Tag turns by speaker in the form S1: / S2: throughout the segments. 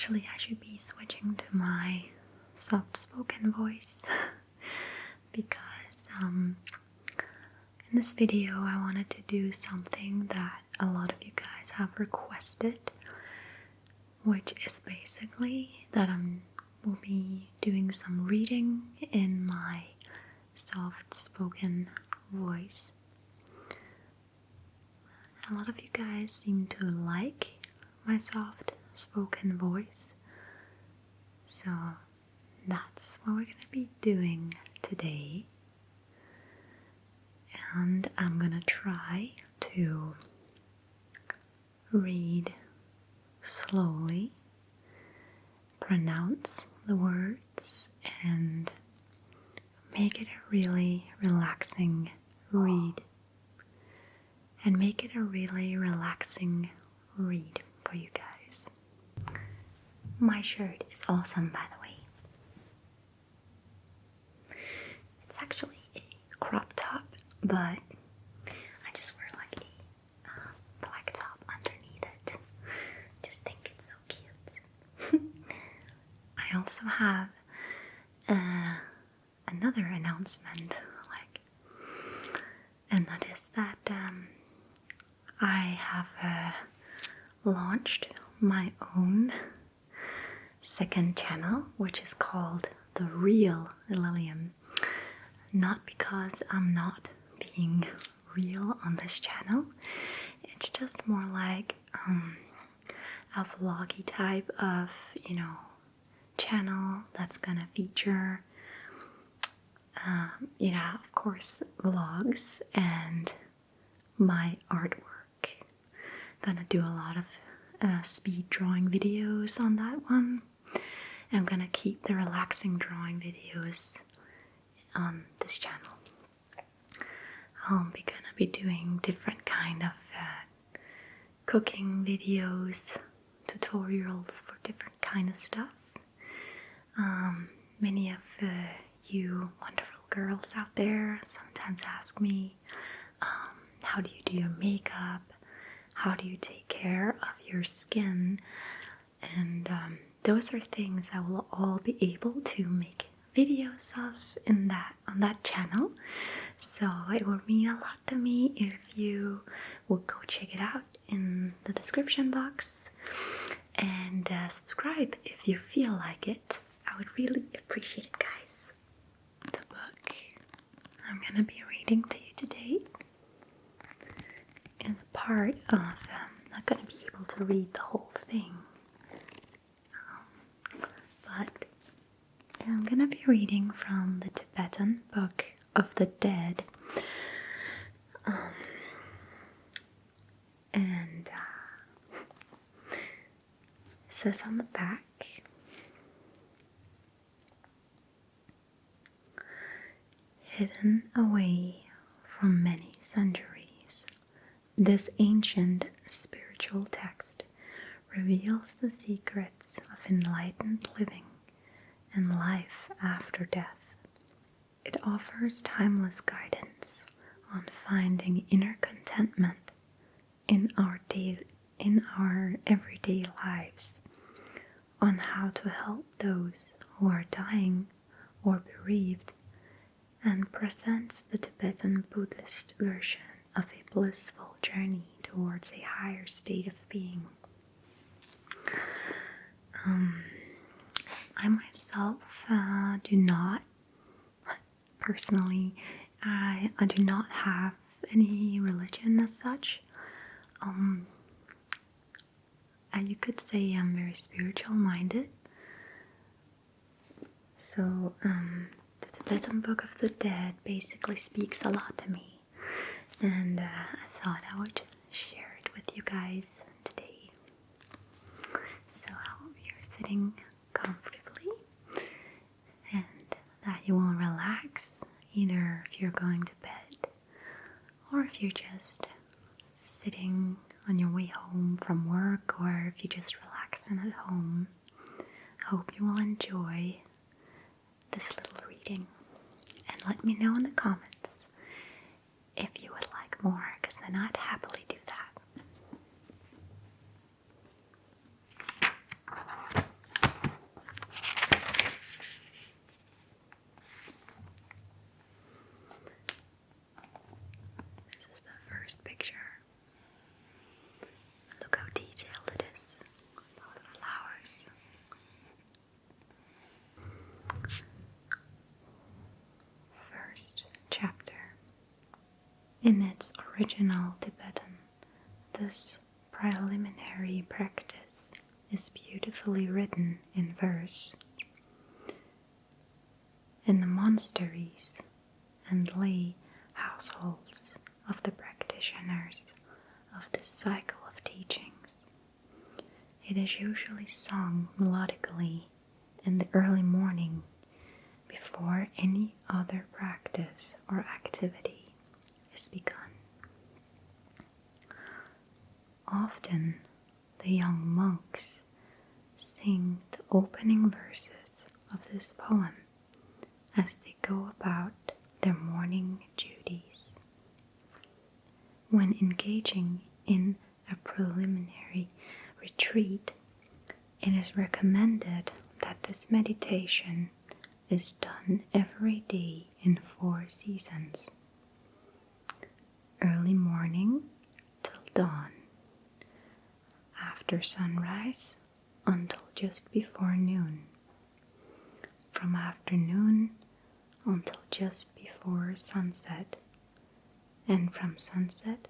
S1: Actually, I should be switching to my soft-spoken voice because in this video I wanted to do something that a lot of you guys have requested, which is basically that will be doing some reading in my soft-spoken voice. A lot of you guys seem to like my soft-spoken voice, so that's what we're going to be doing today. And I'm going to try to read slowly, pronounce the words, and make it a really relaxing read. And make it a really relaxing read for you guys. My shirt is awesome, by the way. It's actually a crop top, but I just wear like a black top underneath it. Just think it's so cute. I also have another announcement, and that is that I have launched my own second channel, which is called TheOneLilium. Not because I'm not being real on this channel, it's just more like a vloggy type of, channel that's gonna feature, of course, vlogs and my artwork. Gonna do a lot of speed drawing videos on that one. I'm gonna keep the relaxing drawing videos on this channel. Gonna be doing different kind of cooking videos, tutorials for different kind of stuff. Many of you wonderful girls out there sometimes ask me, how do you do your makeup? How do you take care of your skin? And those are things I will all be able to make videos of on that channel. So it would mean a lot to me if you would go check it out in the description box and subscribe if you feel like it. I would really appreciate it, guys. The book I'm gonna be reading to you today is part of, I'm not going to be able to read the whole thing, but I'm going to be reading from the Tibetan Book of the Dead, and it says on the back, hidden away from many centuries, this ancient spiritual text reveals the secrets of enlightened living and life after death. It offers timeless guidance on finding inner contentment in our everyday lives, on how to help those who are dying or bereaved, and presents the Tibetan Buddhist version of a blissful journey towards a higher state of being. I myself do not, personally, I do not have any religion as such. And you could say I'm very spiritual minded. So the Tibetan Book of the Dead basically speaks a lot to me. And I thought I would share it with you guys today. So I hope you're sitting comfortably and that you will relax, either if you're going to bed or if you're just sitting on your way home from work, or if you're just relaxing at home. I hope you will enjoy this little reading, and let me know in the comments if you would like more, because then I'd happily do that. In its original Tibetan, this preliminary practice is beautifully written in verse. In the monasteries and lay households of the practitioners of this cycle of teachings, it is usually sung melodically in the early morning before any other practice or activity is begun. Often the young monks sing the opening verses of this poem as they go about their morning duties. When engaging in a preliminary retreat, it is recommended that this meditation is done every day in 4 seasons: early morning till dawn, after sunrise until just before noon, from afternoon until just before sunset, and from sunset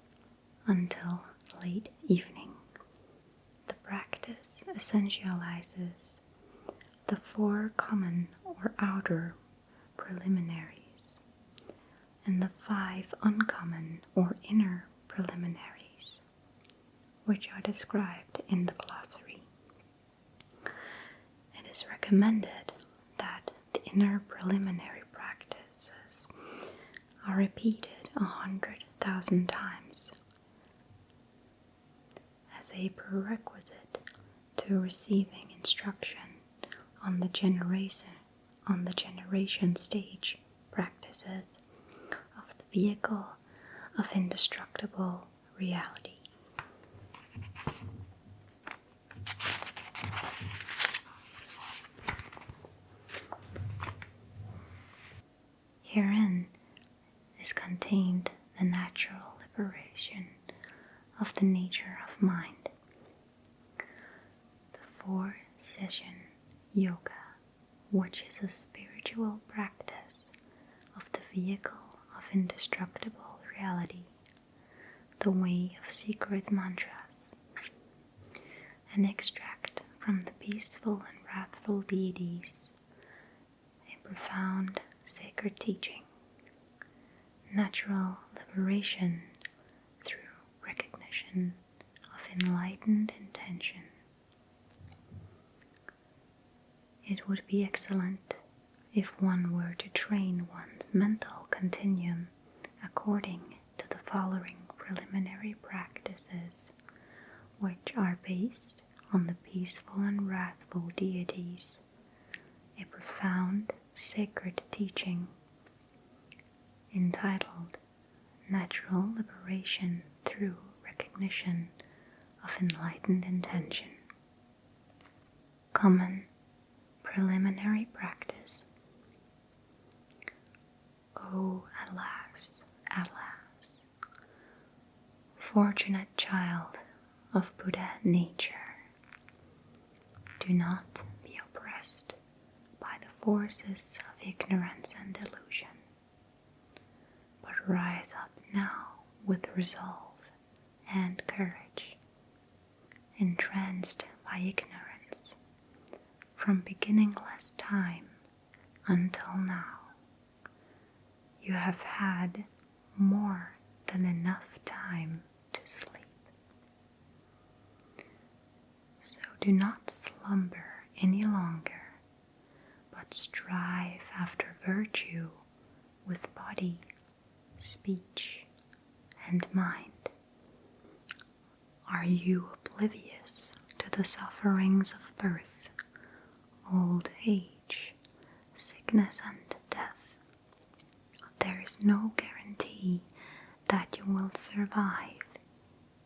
S1: until late evening. The practice essentializes the 4 common or outer preliminaries and the 5 uncommon or inner preliminaries, which are described in the glossary. It is recommended that the inner preliminary practices are repeated 100,000 times as a prerequisite to receiving instruction on the generation stage practices of the vehicle of indestructible reality. Herein is contained the natural liberation of the nature of mind. The 4-session yoga, which is a spiritual practice of the vehicle of indestructible reality, the way of secret mantras, an extract from the peaceful and wrathful deities, a profound sacred teaching, natural liberation through recognition of enlightened intention. It would be excellent if one were to train one's mental continuum according to the following preliminary practices, which are based on the peaceful and wrathful deities, a profound sacred teaching entitled Natural Liberation Through Recognition of Enlightened Intention. Common preliminary practice. Oh, alas, alas, fortunate child of Buddha nature, do not be oppressed by the forces of ignorance and delusion, but rise up now with resolve and courage, entranced by ignorance, from beginningless time until now. You have had more than enough time to sleep. So do not slumber any longer, but strive after virtue with body, speech, and mind. Are you oblivious to the sufferings of birth, old age, sickness, and death? There is no guarantee that you will survive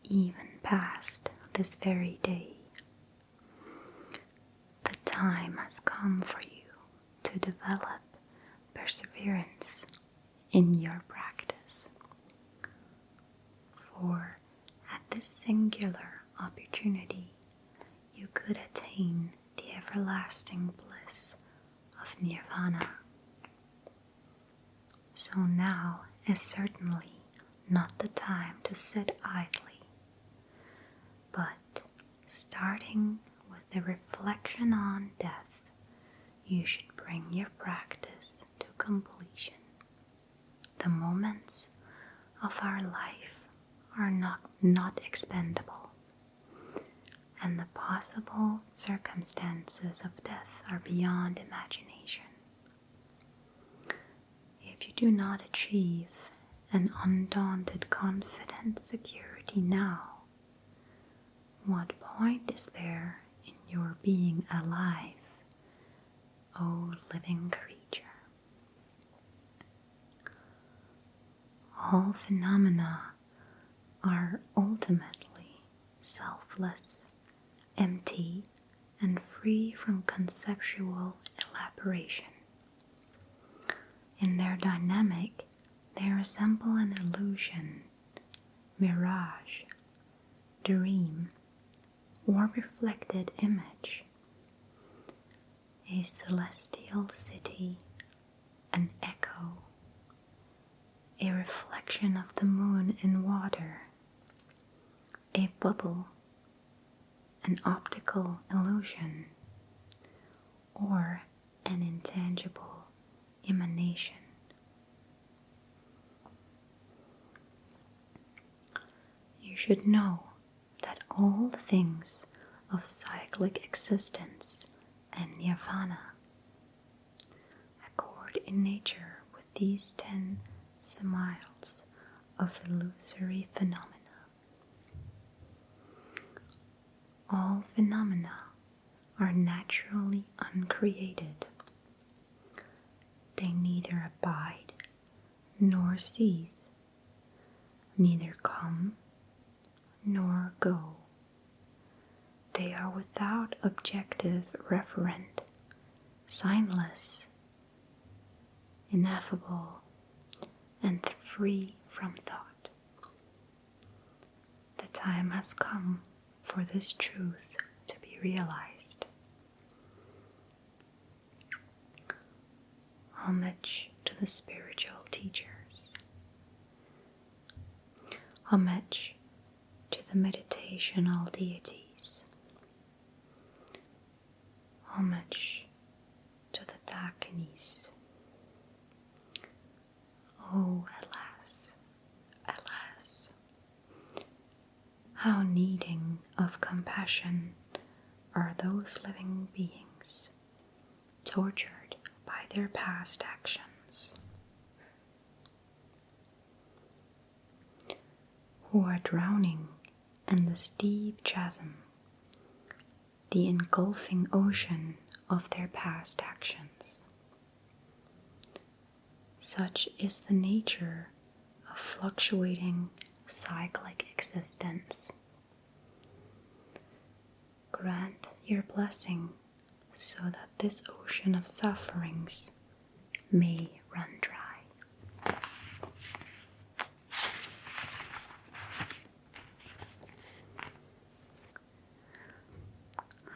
S1: even past this very day. The time has come for you to develop perseverance in your practice. For at this singular opportunity, you could attain the everlasting bliss of nirvana. So now is certainly not the time to sit idly, but starting with the reflection on death, you should bring your practice to completion. The moments of our life are not expendable, and the possible circumstances of death are beyond imagination. If you do not achieve an undaunted, confident security now, what point is there in your being alive, O living creature? All phenomena are ultimately selfless, empty, and free from conceptual elaboration. In their dynamic, they resemble an illusion, mirage, dream, or reflected image. A celestial city, an echo, a reflection of the moon in water, a bubble, an optical illusion, or an intangible emanation. You should know that all things of cyclic existence and nirvana accord in nature with these 10 semiles of illusory phenomena. All phenomena are naturally uncreated. They neither abide nor cease, neither come nor go. They are without objective referent, signless, ineffable, and free from thought. The time has come for this truth to be realized. Homage to the spiritual teachers. Homage to the meditational deities. Homage to the Dakinis. Oh, alas, alas, how needing of compassion are those living beings, tortured by their past actions, who are drowning in this deep chasm, the engulfing ocean of their past actions. Such is the nature of fluctuating cyclic existence. Grant your blessing so that this ocean of sufferings may run dry.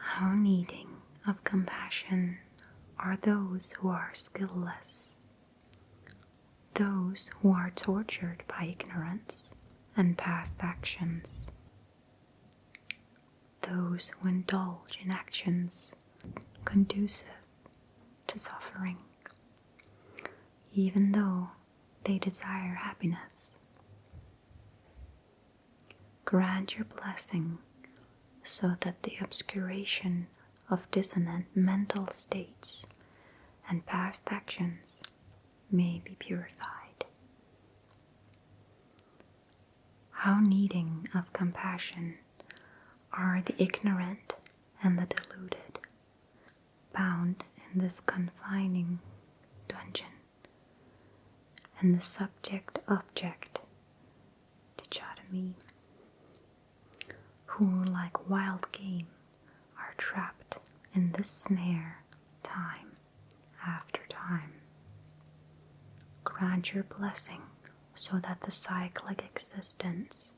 S1: How needing of compassion are those who are skillless, those who are tortured by ignorance and past actions, those who indulge in actions conducive to suffering, even though they desire happiness. Grant your blessing so that the obscuration of dissonant mental states and past actions may be purified. How needing of compassion are the ignorant and the deluded, bound in this confining dungeon, and the subject-object dichotomy, who, like wild game, are trapped in this snare time after time. Grant your blessing so that the cyclic existence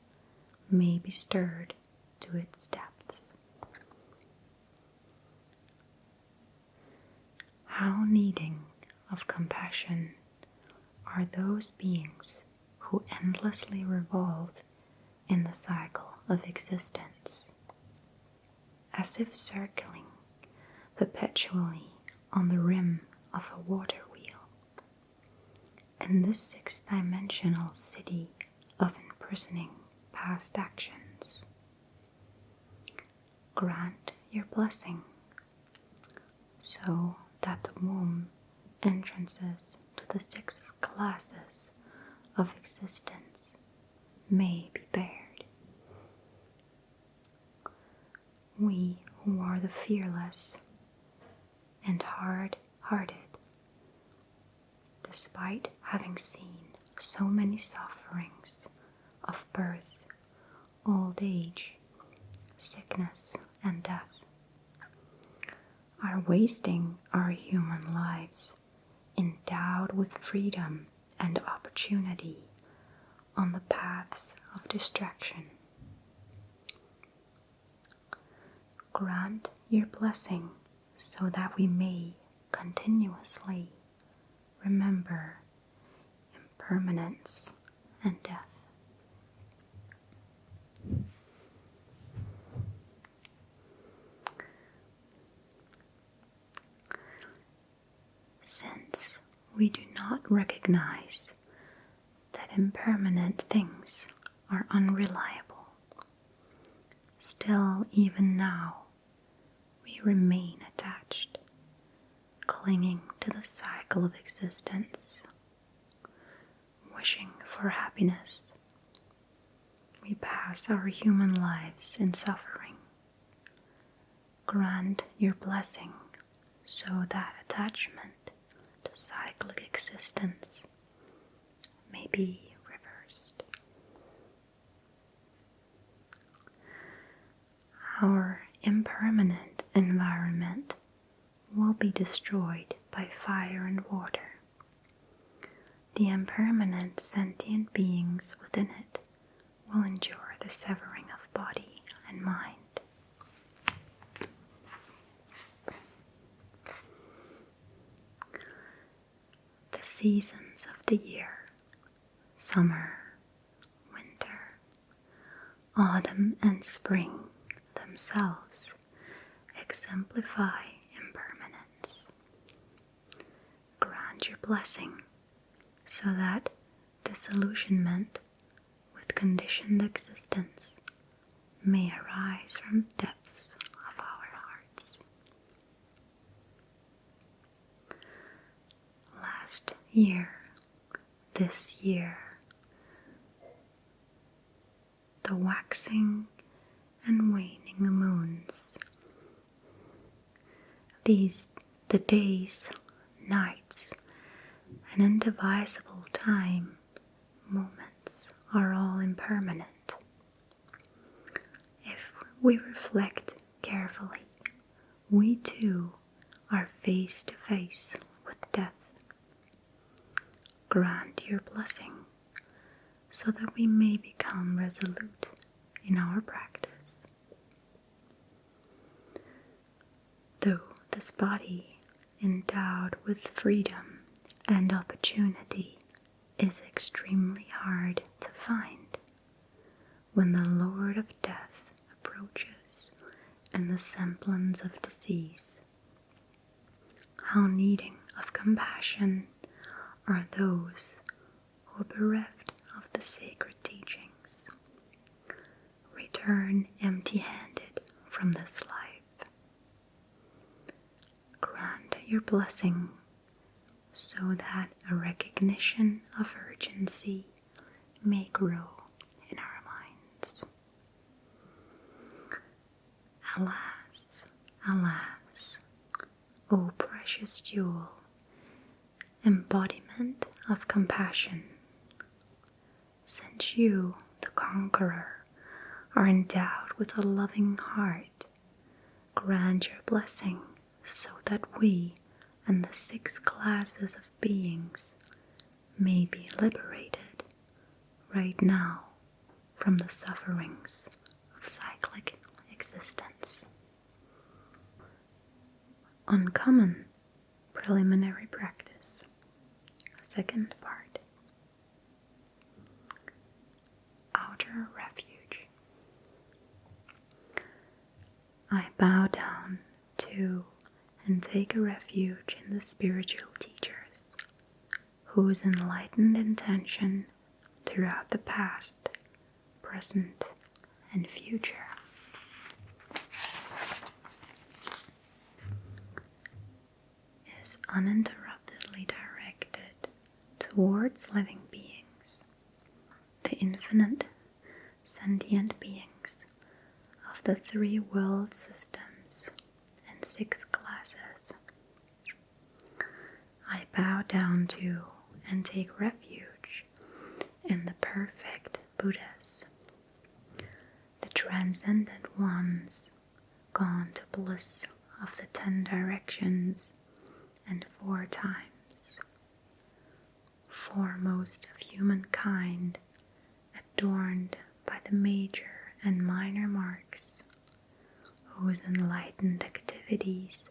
S1: may be stirred to its depths. How needing of compassion are those beings who endlessly revolve in the cycle of existence, as if circling perpetually on the rim of a water wheel. In this six-dimensional city of imprisoning past actions, grant your blessing so that the womb entrances to the six classes of existence may be bared. We who are the fearless and hard-hearted, despite having seen so many sufferings of birth, old age, sickness, and death, are wasting our human lives endowed with freedom and opportunity on the paths of distraction. Grant your blessing so that we may continuously remember impermanence and death. Since we do not recognize that impermanent things are unreliable, still even now we remain attached, clinging to the cycle of existence, wishing for happiness. We pass our human lives in suffering. Grant your blessing so that attachment to cyclic existence may be reversed. Our impermanent environment will be destroyed by fire and water. The impermanent sentient beings within it will endure the severing of body and mind. The seasons of the year, summer, winter, autumn, and spring themselves exemplify impermanence. Grant your blessing so that disillusionment with conditioned existence may arise from the depths of our hearts. Last year, this year, the waxing and waning moons, the days, nights, and indivisible time moments are all impermanent. If we reflect carefully, we too are face to face with death. Grant your blessing so that we may become resolute in our practice. Though this body, endowed with freedom and opportunity, is extremely hard to find, when the Lord of Death approaches in the semblance of disease, how needing of compassion are those who are bereft of the sacred teachings, return empty-handed from this life. Grant your blessing so that a recognition of urgency may grow in our minds. Alas, alas, O precious jewel, embodiment of compassion, since you, the conqueror, are endowed with a loving heart, grant your blessing so that we and the 6 classes of beings may be liberated right now from the sufferings of cyclic existence. Uncommon preliminary practice. Second part. outer refuge. I bow down to and take a refuge in the spiritual teachers, whose enlightened intention throughout the past, present, and future is uninterruptedly directed towards living beings, the infinite sentient beings of the 3 world systems and 6 classes. I bow down to and take refuge in the perfect Buddhas, the transcendent ones gone to bliss of the 10 directions and 4 times, foremost of humankind, adorned by the major and minor marks, whose enlightened activities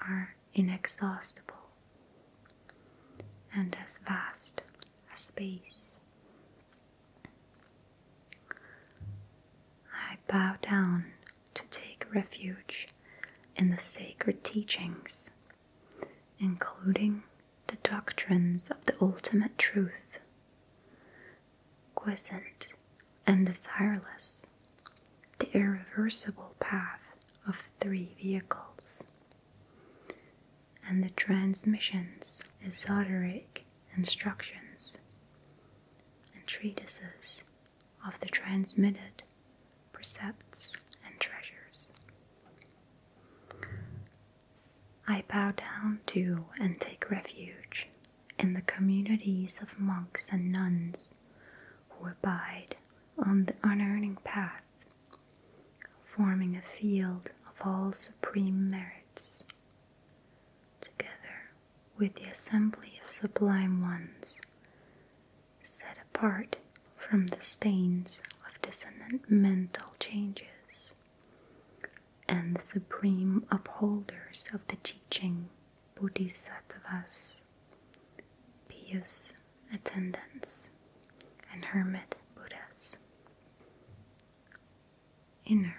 S1: are inexhaustible and as vast as space. I bow down to take refuge in the sacred teachings, including the doctrines of the ultimate truth, quiescent and desireless, the irreversible path of 3 vehicles, and the transmissions, esoteric instructions, and treatises of the transmitted precepts and treasures. I bow down to and take refuge in the communities of monks and nuns who abide on the unearning path, forming a field of all supreme merits, together with the assembly of sublime ones, set apart from the stains of dissonant mental changes, and the supreme upholders of the teaching Bodhisattvas, pious attendants, and hermit Buddhas. Inner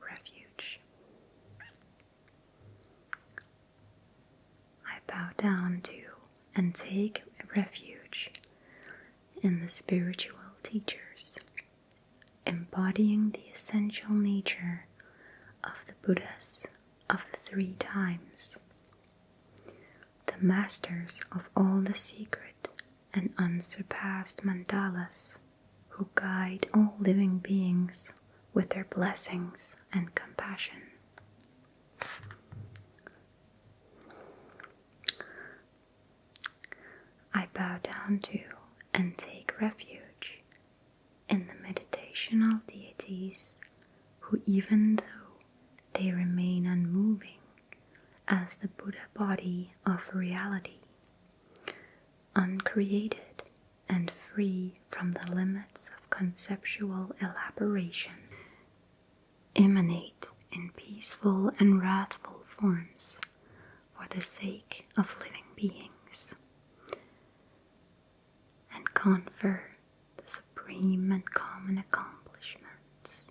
S1: refuge. I bow down to and take refuge in the spiritual teachers, embodying the essential nature of the Buddhas of the 3 times, the masters of all the secret and unsurpassed mandalas, who guide all living beings with their blessings and compassion. I bow down to and take refuge in the meditational deities who, even though they remain unmoving as the Buddha body of reality, uncreated and free from the limits of conceptual elaboration, emanate in peaceful and wrathful forms for the sake of living beings, and confer the supreme and common accomplishments.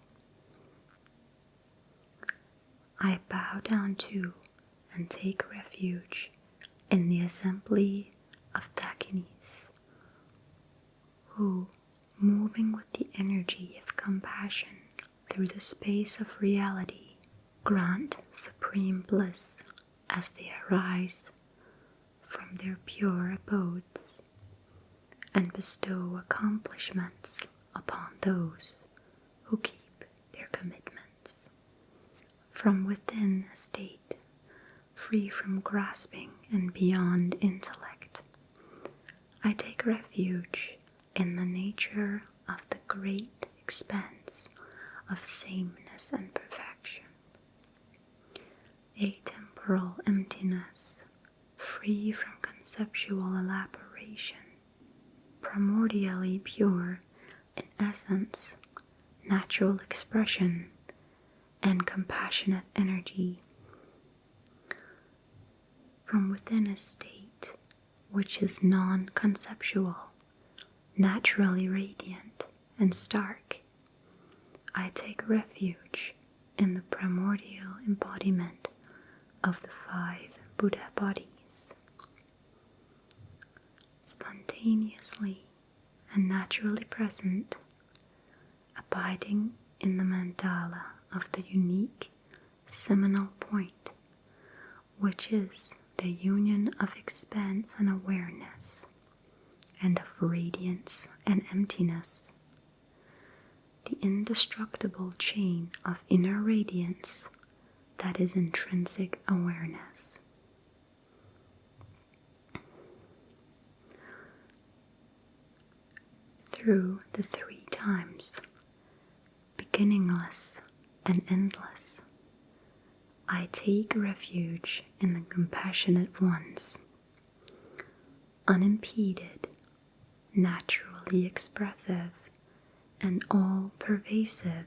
S1: I bow down to and take refuge in the assembly of Dakinis, who, moving with the energy of compassion through the space of reality, grant supreme bliss as they arise from their pure abodes and bestow accomplishments upon those who keep their commitments. From within a state free from grasping and beyond intellect, I take refuge in the nature of the great expanse of sameness and perfection, atemporal emptiness, free from conceptual elaboration, primordially pure in essence, natural expression, and compassionate energy. From within a state which is non-conceptual, naturally radiant and stark, I take refuge in the primordial embodiment of the 5 Buddha bodies. Spontaneously and naturally present, abiding in the mandala of the unique seminal point, which is the union of expanse and awareness, and of radiance and emptiness, the indestructible chain of inner radiance that is intrinsic awareness. Through the 3 times, beginningless and endless, I take refuge in the compassionate ones, unimpeded, naturally expressive, and all-pervasive,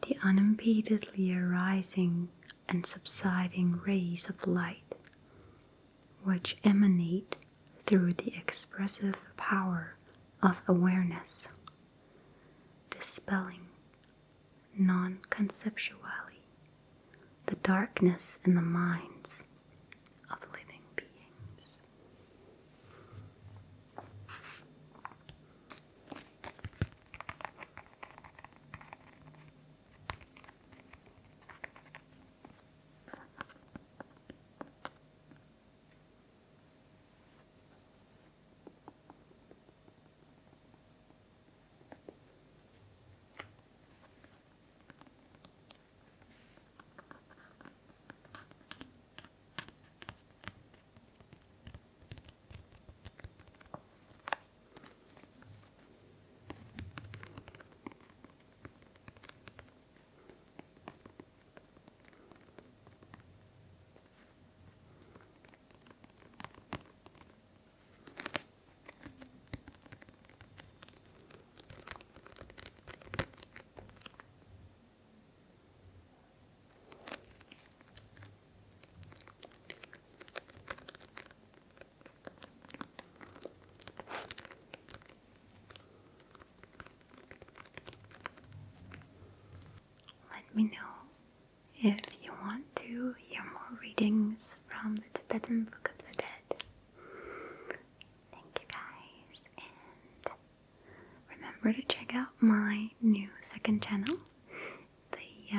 S1: the unimpededly arising and subsiding rays of light, which emanate through the expressive power of awareness, dispelling non-conceptually the darkness in the minds of living beings. Let me know if you want to hear more readings from the Tibetan Book of the Dead. Thank you guys, and remember to check out my new second channel. The